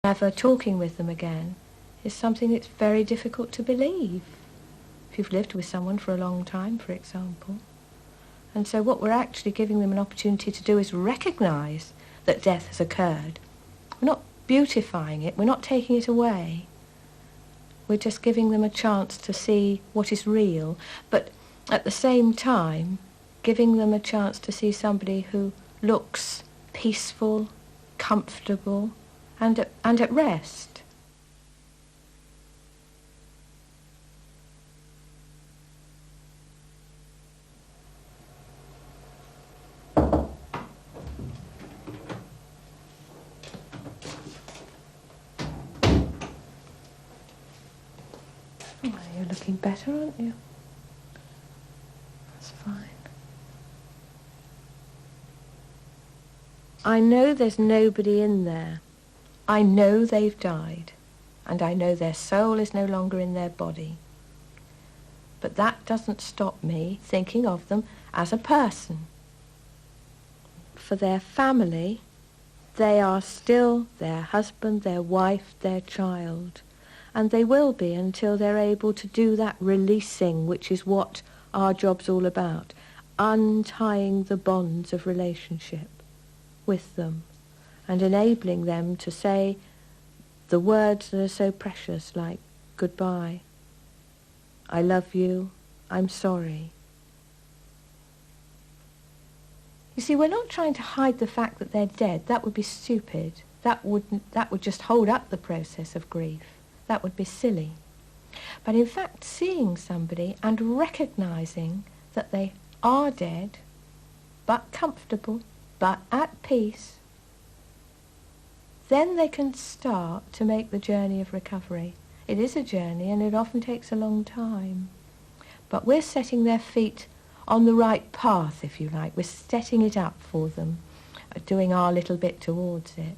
never talking with them again is something that's very difficult to believe. If you've lived with someone for a long time, for example. And so what we're actually giving them an opportunity to do is recognise that death has occurred. We're not beautifying it, we're not taking it away. We're just giving them a chance to see what is real, but at the same time, giving them a chance to see somebody who looks peaceful, comfortable, and at rest. Oh, you're looking better, aren't you? That's fine. I know there's nobody in there. I know they've died, and I know their soul is no longer in their body. But that doesn't stop me thinking of them as a person. For their family, they are still their husband, their wife, their child. And they will be until they're able to do that releasing, which is what our job's all about. Untying the bonds of relationship with them and enabling them to say the words that are so precious, like goodbye, I love you, I'm sorry. You see, we're not trying to hide the fact that they're dead. That would be stupid. That would just hold up the process of grief. That would be silly. But in fact, seeing somebody and recognising that they are dead, but comfortable, but at peace, then they can start to make the journey of recovery. It is a journey, and it often takes a long time. But we're setting their feet on the right path, if you like. We're setting it up for them, doing our little bit towards it.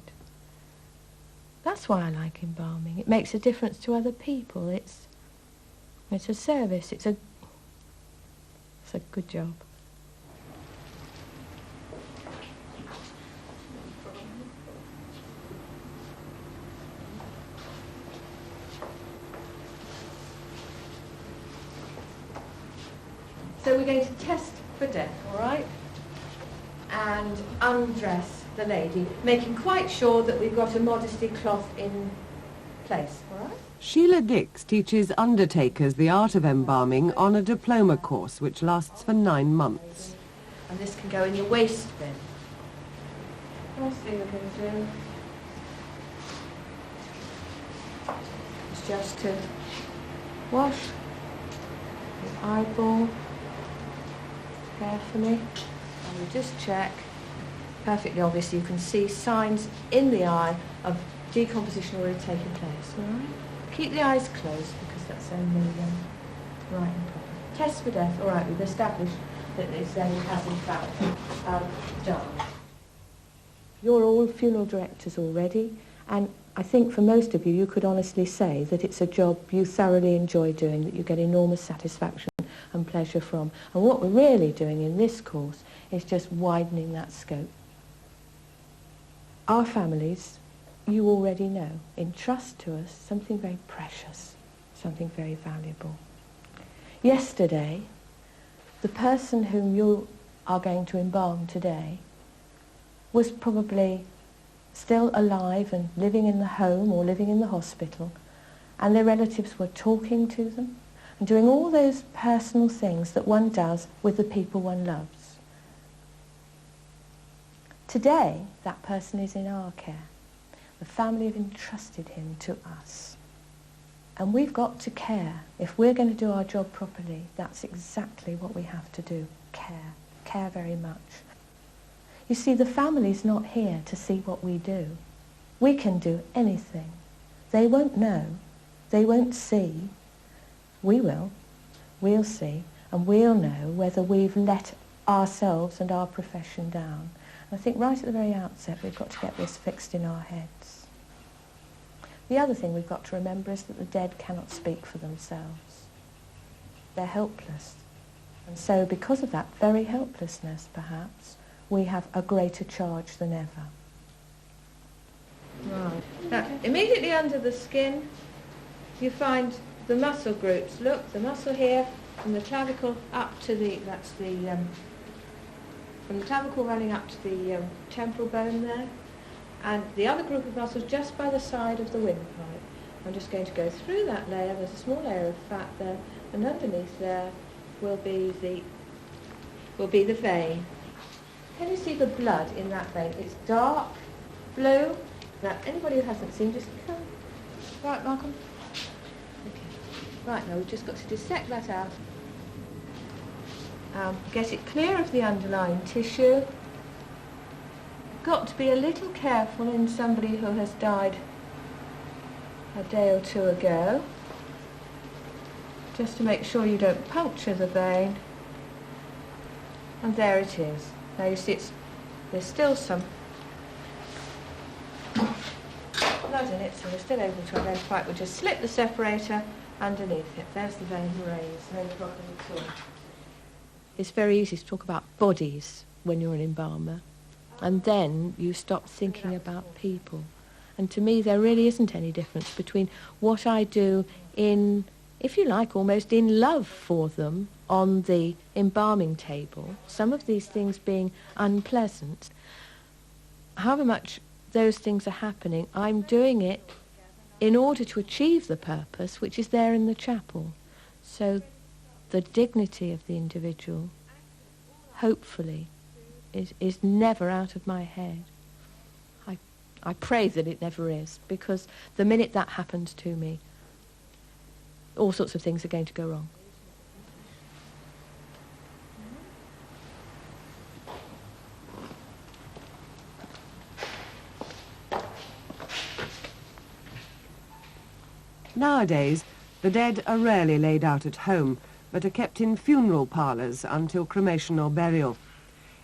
That's why I like embalming. It makes a difference to other people. It's a service. It's a good job. So we're going to test for death, all right? And undress the lady, making quite sure that we've got a modesty cloth in place, all right? Sheila Dix teaches undertakers the art of embalming on a diploma course which lasts for 9 months. And this can go in your waste bin. First thing we're going to do is just to wash the eyeball carefully, and we just check. Perfectly obvious, you can see signs in the eye of decomposition already taking place, all right? Keep the eyes closed because that's only right and proper. Test for death, all right, we've established that this then has in fact done. You're all funeral directors already, and I think for most of you, you could honestly say that it's a job you thoroughly enjoy doing, that you get enormous satisfaction and pleasure from. And what we're really doing in this course is just widening that scope. Our families, you already know, entrust to us something very precious, something very valuable. Yesterday, the person whom you are going to embalm today was probably still alive and living in the home or living in the hospital, and their relatives were talking to them and doing all those personal things that one does with the people one loves. Today, that person is in our care. The family have entrusted him to us. And we've got to care. If we're going to do our job properly, that's exactly what we have to do. Care. Care very much. You see, the family's not here to see what we do. We can do anything. They won't know. They won't see. We will. We'll see. And we'll know whether we've let ourselves and our profession down. And I think right at the very outset, we've got to get this fixed in our heads. The other thing we've got to remember is that the dead cannot speak for themselves. They're helpless. And so because of that very helplessness, perhaps, we have a greater charge than ever. Right. Now, immediately under the skin, you find the muscle groups. Look, the muscle here, from the clavicle up to the, from the clavicle running up to the temporal bone there, and the other group of muscles just by the side of the windpipe. I'm just going to go through that layer. There's a small layer of fat there, and underneath there will be the vein. Can you see the blood in that vein? It's dark blue. Now, anybody who hasn't seen, just come. Right, Malcolm? Okay. Right, now we've just got to dissect that out. Get it clear of the underlying tissue. Got to be a little careful in somebody who has died a day or two ago, just to make sure you don't puncture the vein. And there it is. Now you see there's still some blood in it, so we're still able to identify it. We'll just slip the separator underneath it. There's the vein raised, no problem at all. It's very easy to talk about bodies when you're an embalmer, and then you stop thinking about people. And to me, there really isn't any difference between what I do in, if you like, almost in love for them on the embalming table, some of these things being unpleasant. However much those things are happening, I'm doing it in order to achieve the purpose which is there in the chapel. So the dignity of the individual, hopefully, is never out of my head. I pray that it never is, because the minute that happens to me, all sorts of things are going to go wrong. Nowadays, the dead are rarely laid out at home, but are kept in funeral parlours until cremation or burial.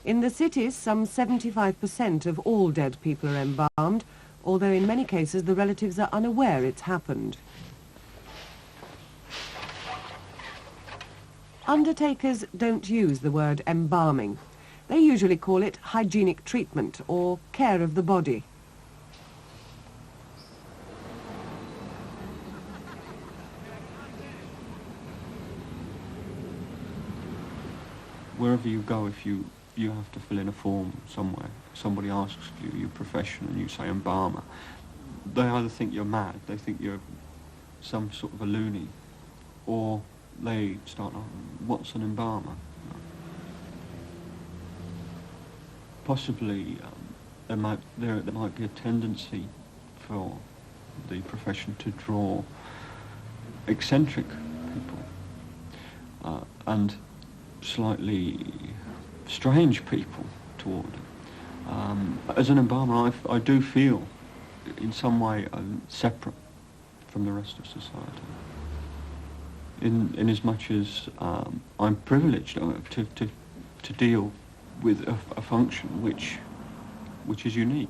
In the cities, some 75% of all dead people are embalmed, although in many cases the relatives are unaware it's happened. Undertakers don't use the word embalming. They usually call it hygienic treatment or care of the body. Wherever you go, if you have to fill in a form somewhere, somebody asks you your profession and you say embalmer, they either think you're mad, they think you're some sort of a loony, or they start, what's an embalmer? Possibly there might be a tendency for the profession to draw eccentric people and slightly strange people toward it. As an embalmer, I do feel in some way separate from the rest of society. In as much as I'm privileged to deal with a function which is unique.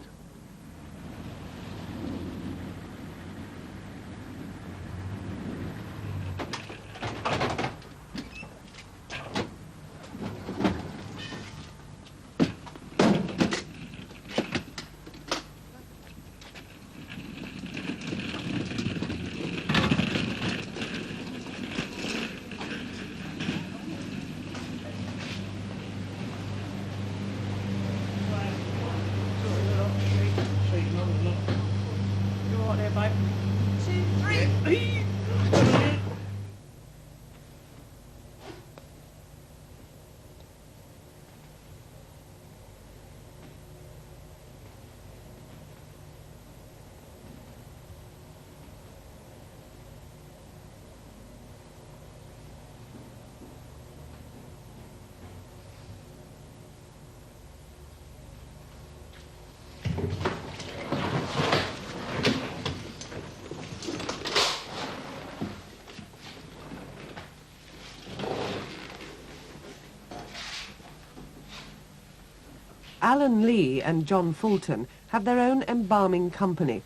Alan Lee and John Fulton have their own embalming company.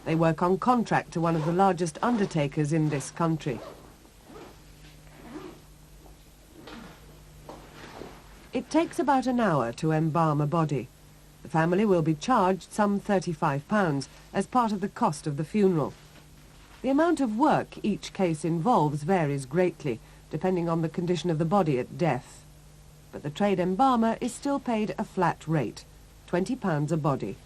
They work on contract to one of the largest undertakers in this country. It takes about an hour to embalm a body. The family will be charged some £35 as part of the cost of the funeral. The amount of work each case involves varies greatly, depending on the condition of the body at death. But the trade embalmer is still paid a flat rate, £20 a body.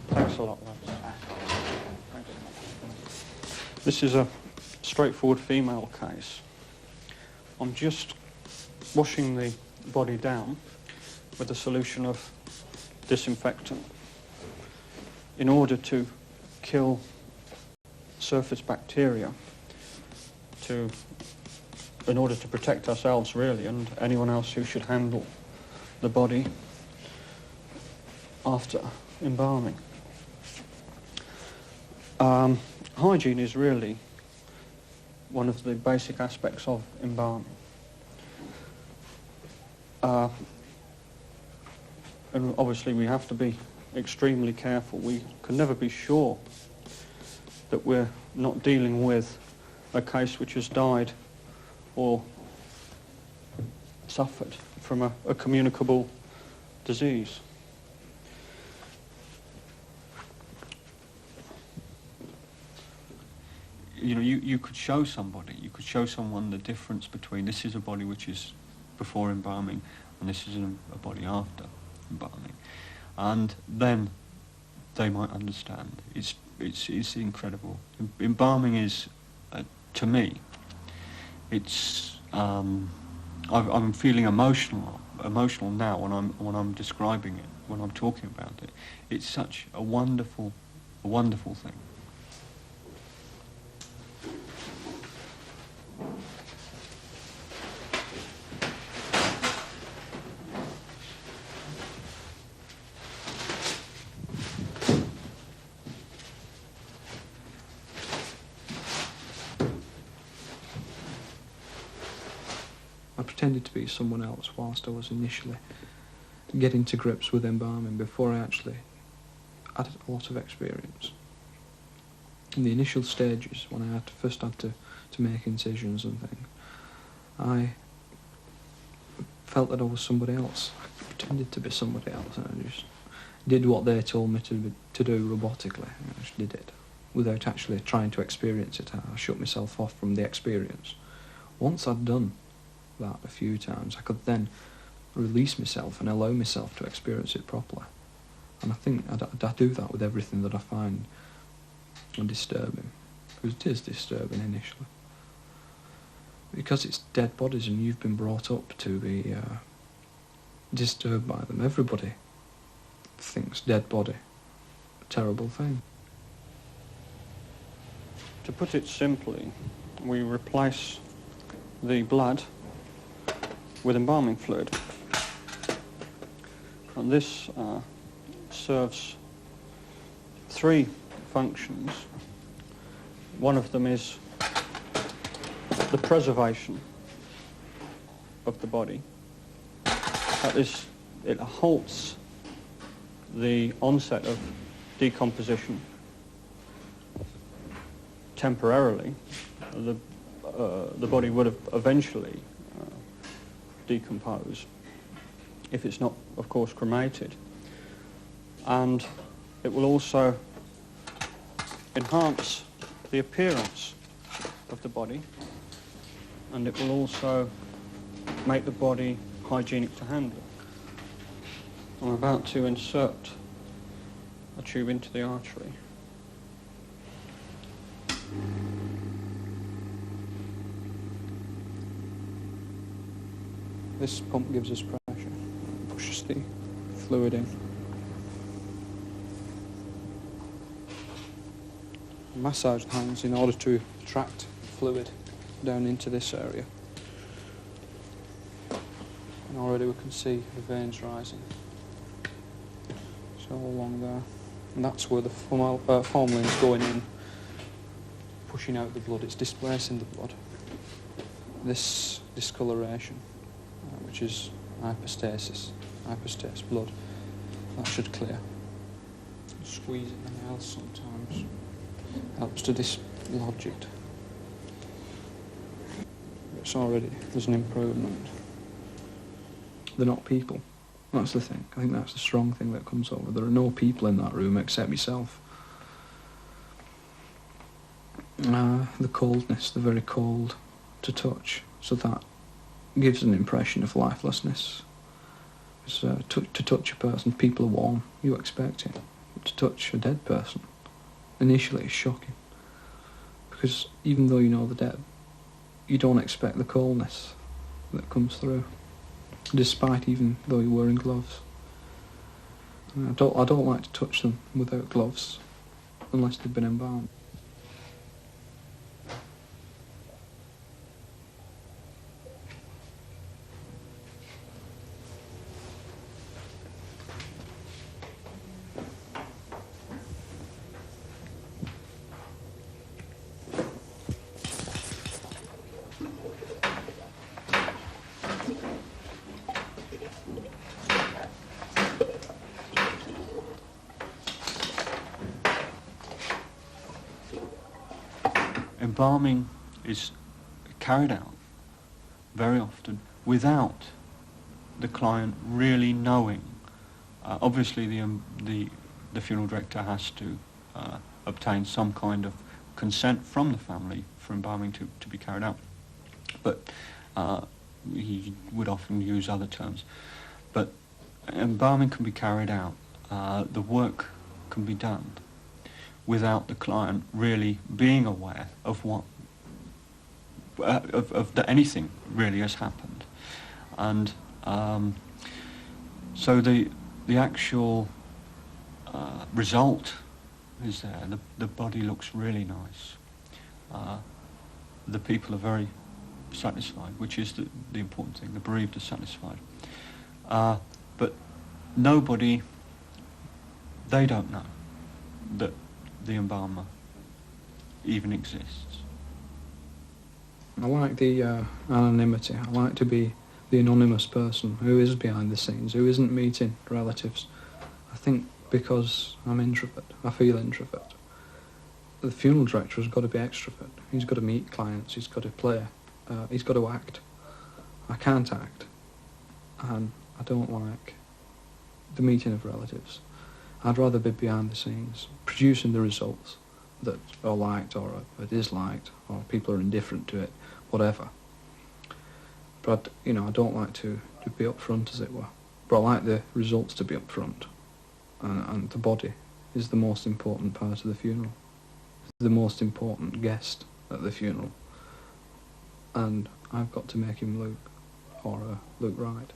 Thanks a lot, lads. This is a straightforward female case. I'm just washing the body down with a solution of disinfectant in order to kill surface bacteria, in order to protect ourselves really, and anyone else who should handle the body after embalming. Hygiene is really one of the basic aspects of embalming. And obviously we have to be extremely careful. We can never be sure that we're not dealing with a case which has died or suffered from a communicable disease. You know, you could show someone the difference between this is a body which is before embalming and this is a body after embalming, and then they might understand. It's incredible. Embalming is, to me, it's. I'm feeling emotional now when I'm describing it, when I'm talking about it. It's such a wonderful thing. I pretended to be someone else whilst I was initially getting to grips with embalming before I actually had a lot of experience. In the initial stages, when I first had to make incisions and things, I felt that I was somebody else. I pretended to be somebody else, and I just did what they told me to do robotically. I just did it without actually trying to experience it. I shut myself off from the experience. Once I'd done that a few times, I could then release myself and allow myself to experience it properly. And I think I do that with everything that I find disturbing, because it is disturbing initially. Because it's dead bodies and you've been brought up to be disturbed by them. Everybody thinks dead body a terrible thing. To put it simply, we replace the blood with embalming fluid. And this serves three functions. One of them is the preservation of the body. That is, it halts the onset of decomposition temporarily. The body would have eventually decompose if it's not, of course, cremated. And it will also enhance the appearance of the body, and it will also make the body hygienic to handle. I'm about to insert a tube into the artery. This pump gives us pressure, pushes the fluid in. Massage the hands in order to attract fluid down into this area. And already we can see the veins rising. So along there. And that's where the formaline's going in, pushing out the blood. It's displacing the blood. This discoloration which is hypostasis blood. That should clear. Squeezing the nails sometimes helps to dislodge it. It's already, there's an improvement. They're not people. That's the thing. I think that's the strong thing that comes over. There are no people in that room except myself. The coldness, they're very cold to touch, so that gives an impression of lifelessness. To touch a person, people are warm, you expect it. But to touch a dead person, initially it's shocking. Because even though you know the dead, you don't expect the coldness that comes through, despite even though you're wearing gloves. I don't like to touch them without gloves, unless they've been embalmed. Embalming is carried out very often without the client really knowing. Obviously, the funeral director has to obtain some kind of consent from the family for embalming to be carried out, but he would often use other terms. But embalming can be carried out. The work can be done without the client really being aware of what that anything really has happened, and so the actual result is there. The body looks really nice. The people are very satisfied, which is the important thing. The bereaved are satisfied, but nobody, they don't know that the embalmer even exists. I like the anonymity. I like to be the anonymous person who is behind the scenes, who isn't meeting relatives. I think because I'm introvert, I feel introvert. The funeral director has got to be extrovert. He's got to meet clients, he's got to play, he's got to act. I can't act, and I don't like the meeting of relatives. I'd rather be behind the scenes, producing the results that are liked or are disliked, or people are indifferent to it, whatever. But, I don't like to be up front, as it were. But I like the results to be up front. And the body is the most important part of the funeral. It's the most important guest at the funeral. And I've got to make him look right.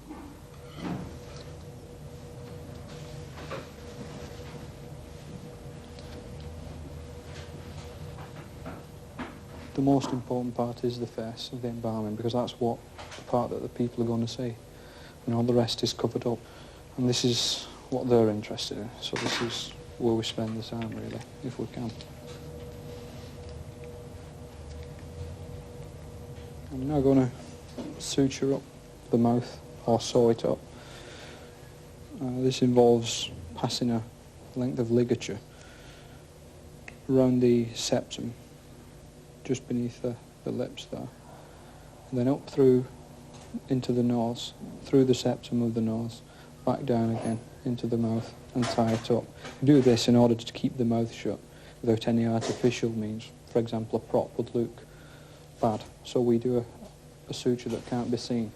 The most important part is the face of the embalming, because that's the part that the people are going to see. The rest is covered up. And this is what they're interested in, so this is where we spend the time, really, if we can. I'm now going to suture up the mouth, or sew it up. This involves passing a length of ligature around the septum, just beneath the lips there, and then up through into the nose, through the septum of the nose, back down again into the mouth and tie it up. We do this in order to keep the mouth shut without any artificial means. For example, a prop would look bad, so we do a suture that can't be seen.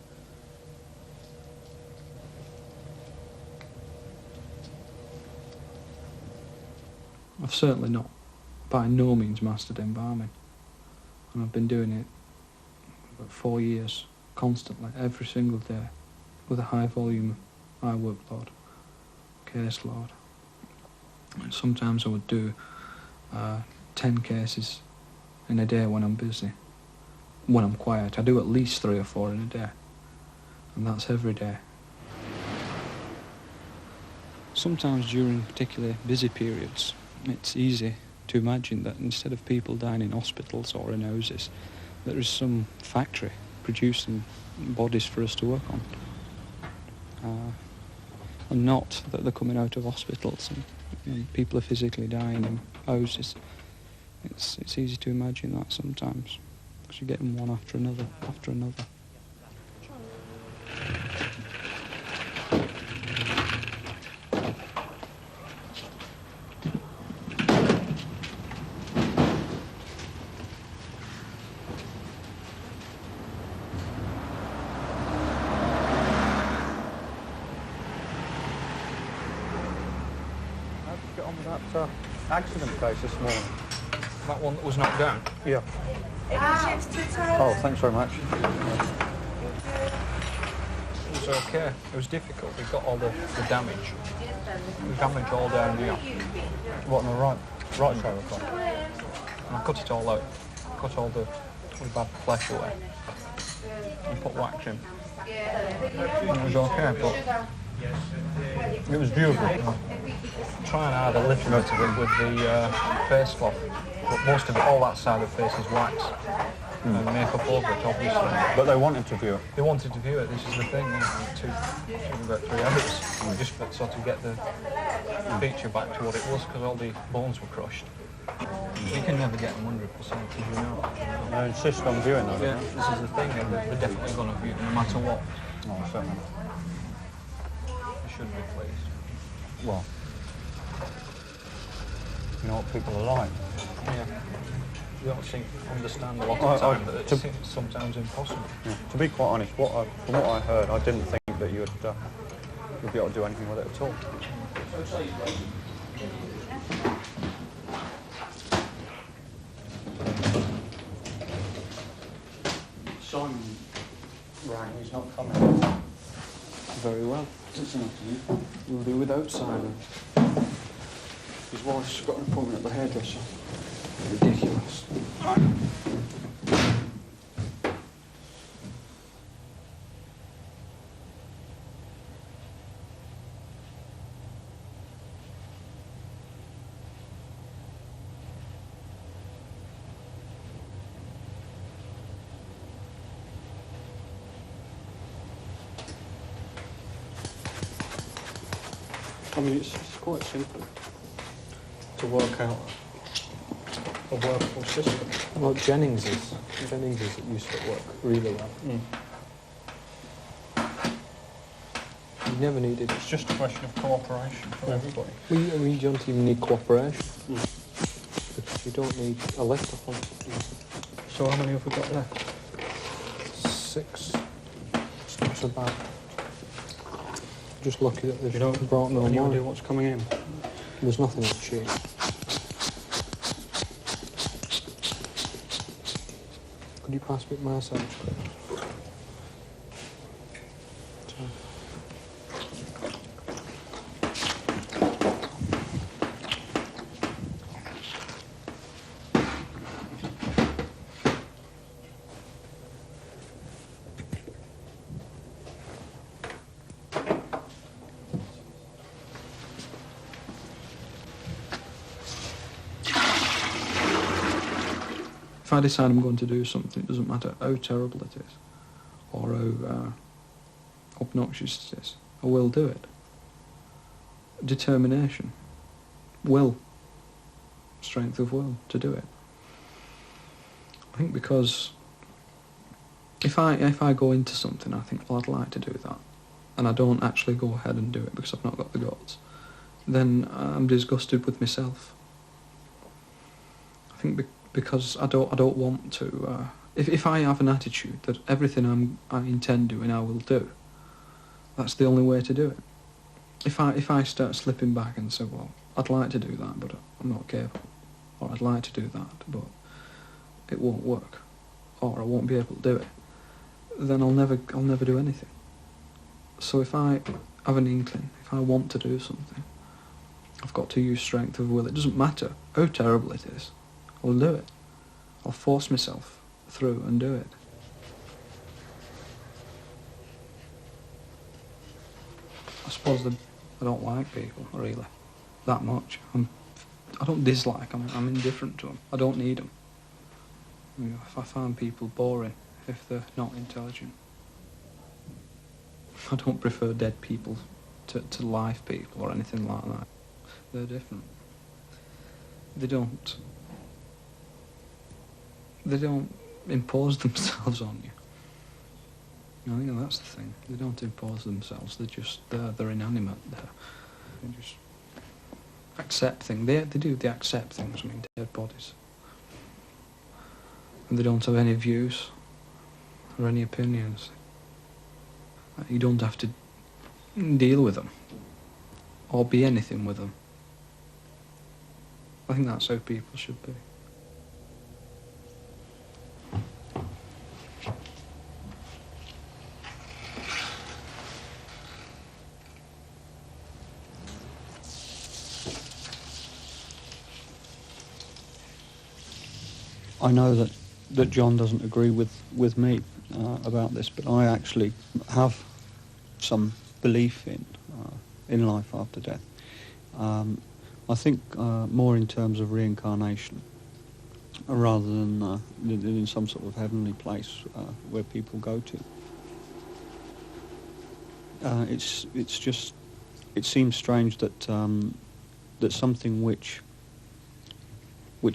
I've certainly not, by no means, mastered embalming. And I've been doing it about 4 years, constantly, every single day, with a high volume, high workload, caseload. And sometimes I would do 10 cases in a day when I'm busy. When I'm quiet, I do at least 3 or 4 in a day, and that's every day. Sometimes during particularly busy periods, it's easy to imagine that instead of people dying in hospitals or in houses, there is some factory producing bodies for us to work on. And not that they're coming out of hospitals and people are physically dying in houses. It's easy to imagine that sometimes, because you're getting one after another, after another. That accident case this morning. That one that was knocked down? Yeah. Oh, thanks very much. It was okay. It was difficult. We got all the damage. The damage all down here. What, on the right side of the car? And I cut it all out. Cut all the bad flesh away. And put wax in. And it was okay, but it was viewable. Try and add a little bit of it with the face cloth, but most of it, all that side of the face is wax and makeup over it, obviously. But they wanted to view it. They wanted to view it. This is the thing. It took about 3 hours just to sort of get the feature back to what it was, because all the bones were crushed. You can never get them 100%, as you know. They insist on viewing that. Yeah, this is the thing, and they're definitely going to view it no matter what. Oh, certainly. They should be pleased. Well, you know what people are like. Yeah. You don't seem to understand a lot of the time that it's sometimes impossible. Yeah. To be quite honest, from what I heard, I didn't think that you'd be able to do anything with it at all. Simon rang, he's not coming. Very well. Doesn't have to you. We'll do without Simon. His wife's got an appointment at the hairdresser. Ridiculous. I mean, it's quite simple to work out a workable system. Well, Jennings is used to work really well. You never needed. It's just a question of cooperation from everybody. We don't even need cooperation. Because you don't need a lift up on. So how many have we got left? 6. It's not so bad. Just lucky that they've You don't brought no any more. idea what's coming in? There's nothing on the sheet. Could you pass me my side, please? If I decide I'm going to do something, it doesn't matter how terrible it is or how obnoxious it is, I will do it. Determination, will, strength of will to do it. I think because if I go into something, I think, well, I'd like to do that, and I don't actually go ahead and do it because I've not got the guts, then I'm disgusted with myself. I think because I don't want to. If I have an attitude that everything I intend doing I will do, that's the only way to do it. If I start slipping back and say, well, I'd like to do that, but I'm not capable, or I'd like to do that, but it won't work, or I won't be able to do it, then I'll never do anything. So if I have an inkling, if I want to do something, I've got to use strength of will. It doesn't matter how terrible it is. I'll do it. I'll force myself through and do it. I suppose I don't like people, really, that much. I don't dislike them, I'm indifferent to them. I don't need them. You know, if I find people boring, if they're not intelligent. I don't prefer dead people to live people or anything like that. They're different. They don't impose themselves on you. I think that's the thing. They don't impose themselves. They're inanimate. They just accept things. They accept things. I mean, dead bodies. And they don't have any views or any opinions. You don't have to deal with them or be anything with them. I think that's how people should be. I know that John doesn't agree with me about this, but I actually have some belief in life after death. I think more in terms of reincarnation, rather than in some sort of heavenly place where people go to. It's just, it seems strange that that something which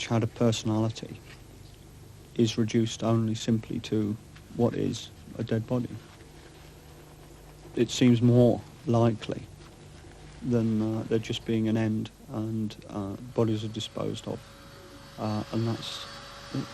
had a personality is reduced only simply to what is a dead body. It seems more likely than there just being an end and bodies are disposed of, and that's it.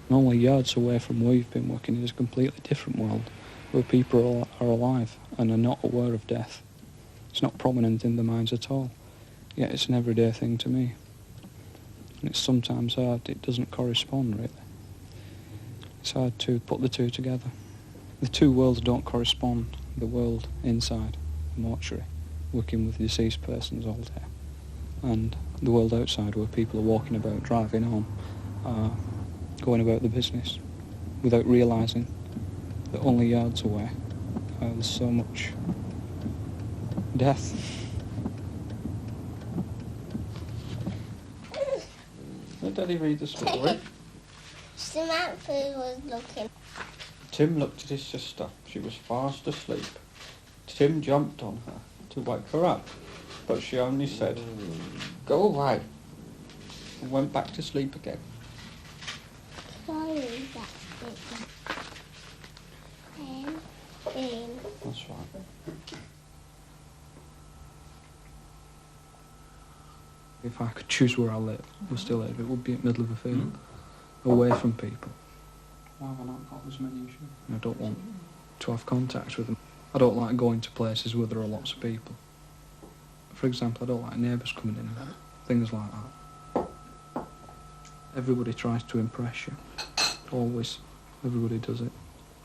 Only yards away from where you've been working is a completely different world, where people are alive and are not aware of death. It's not prominent in their minds at all, yet it's an everyday thing to me. And it's sometimes hard, it doesn't correspond really. It's hard to put the two together. The two worlds don't correspond. The world inside the mortuary, working with deceased persons all day, and the world outside where people are walking about, driving home, going about the business without realising that only yards away there's so much death. Let Daddy read the story. Samantha was looking. Tim looked at his sister. She was fast asleep. Tim jumped on her to wake her up, but she only said, "Go away," and went back to sleep again. Sorry, that's it. That's right. If I could choose where I live, or still live, it would be in the middle of a field, away from people. Why have I not got as many as you? I don't want to have contact with them. I don't like going to places where there are lots of people. For example, I don't like neighbours coming in and out, things like that. Everybody tries to impress you. Always. Everybody does it.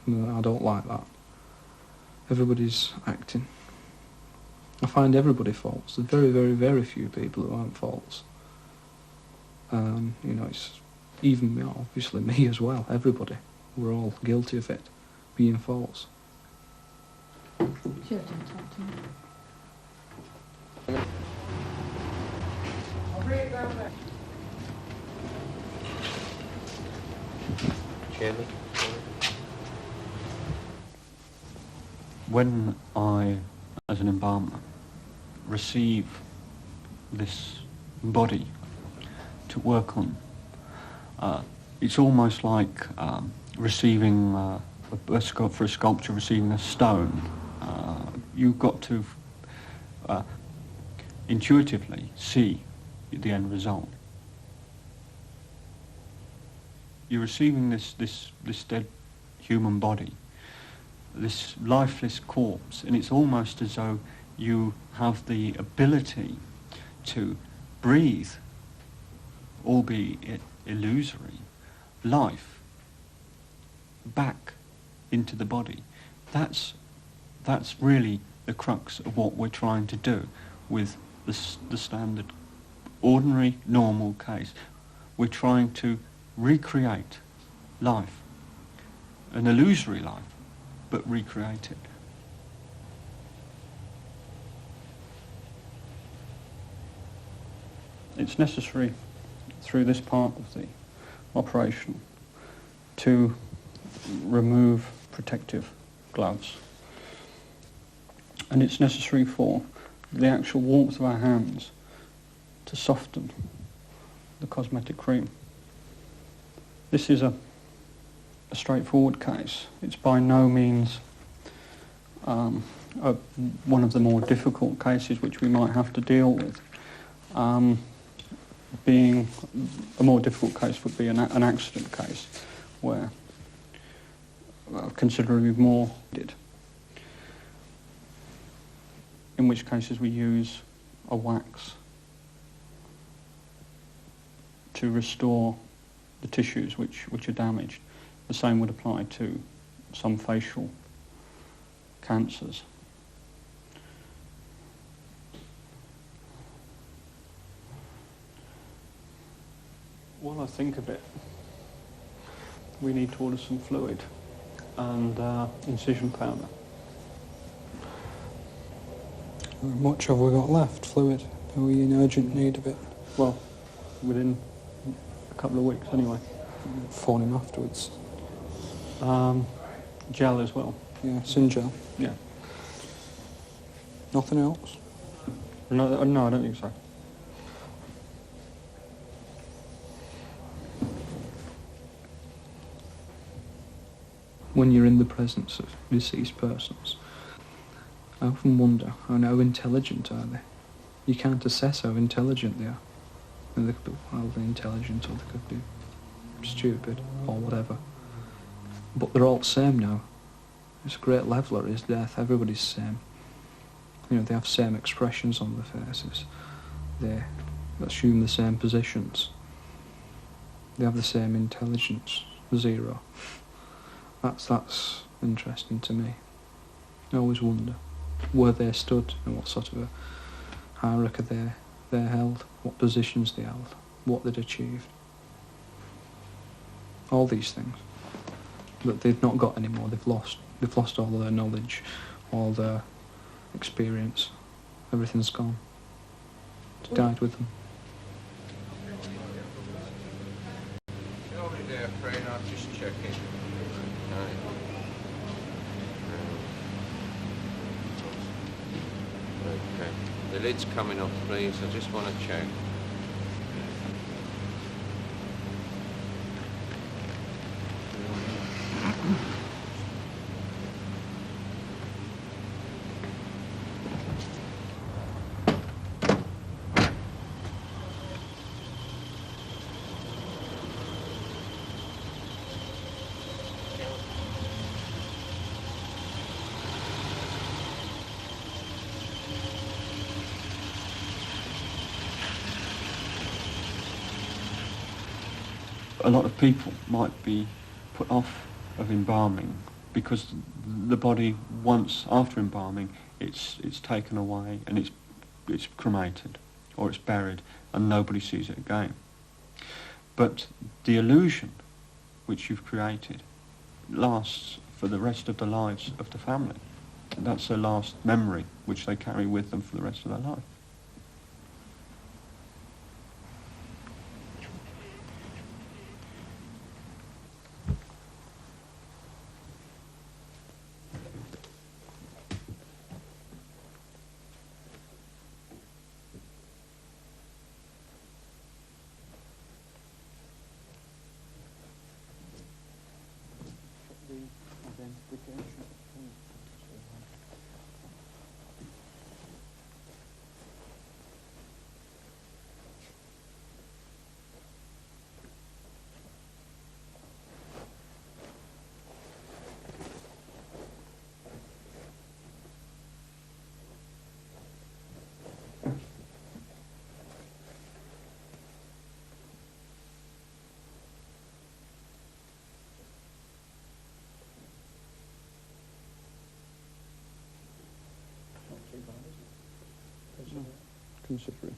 I don't like that. Everybody's acting. I find everybody false. There's very, very, very few people who aren't false. You know, it's even me, obviously me as well. Everybody. We're all guilty of it, being false. Sure, don't talk to me. I'll bring it down there. Chairman? When I, as an embalmer, receive this body to work on, it's almost like receiving, for a sculpture, receiving a stone. You've got to intuitively see the end result. You're receiving this dead human body, this lifeless corpse, and it's almost as though you have the ability to breathe, albeit illusory, life back into the body. That's really the crux of what we're trying to do with the standard, ordinary, normal case. We're trying to recreate life, an illusory life, but recreate it. It's necessary through this part of the operation to remove protective gloves, and it's necessary for the actual warmth of our hands to soften the cosmetic cream. This is a straightforward case. It's by no means one of the more difficult cases which we might have to deal with. Being a more difficult case would be an accident case where considerably more did. In which cases we use a wax to restore the tissues which are damaged. The same would apply to some facial cancers. While I think of it, we need to order some fluid and incision powder. How much have we got left? Fluid? Are we in urgent need of it? Well, within a couple of weeks anyway. Phone him afterwards. Gel as well. Yeah, sin gel. Yeah. Nothing else? No, I don't think so. When you're in the presence of deceased persons, I often wonder how intelligent are they? You can't assess how intelligent they are. And they could be wildly intelligent, or they could be stupid, or whatever. But they're all the same now. It's a great leveller, is death. Everybody's the same. You know, they have same expressions on their faces. They assume the same positions. They have the same intelligence. Zero. That's interesting to me. I always wonder where they stood and what sort of a hierarchy they held, what positions they held, what they'd achieved. All these things that they've not got anymore. They've lost all of their knowledge, all their experience. Everything's gone. It's died with them. Sorry there, Fred, I'm just checking. Okay. The lid's coming off, please. I just want to check. A lot of people might be put off of embalming because the body, once after embalming, it's taken away and it's cremated or it's buried and nobody sees it again. But the illusion which you've created lasts for the rest of the lives of the family. That's their last memory which they carry with them for the rest of their life. Consider it.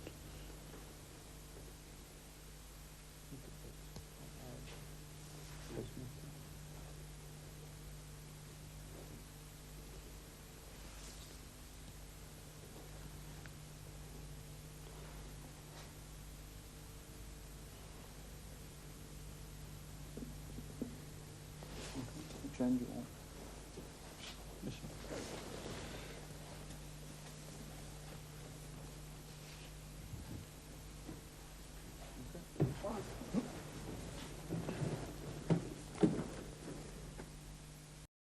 genuine.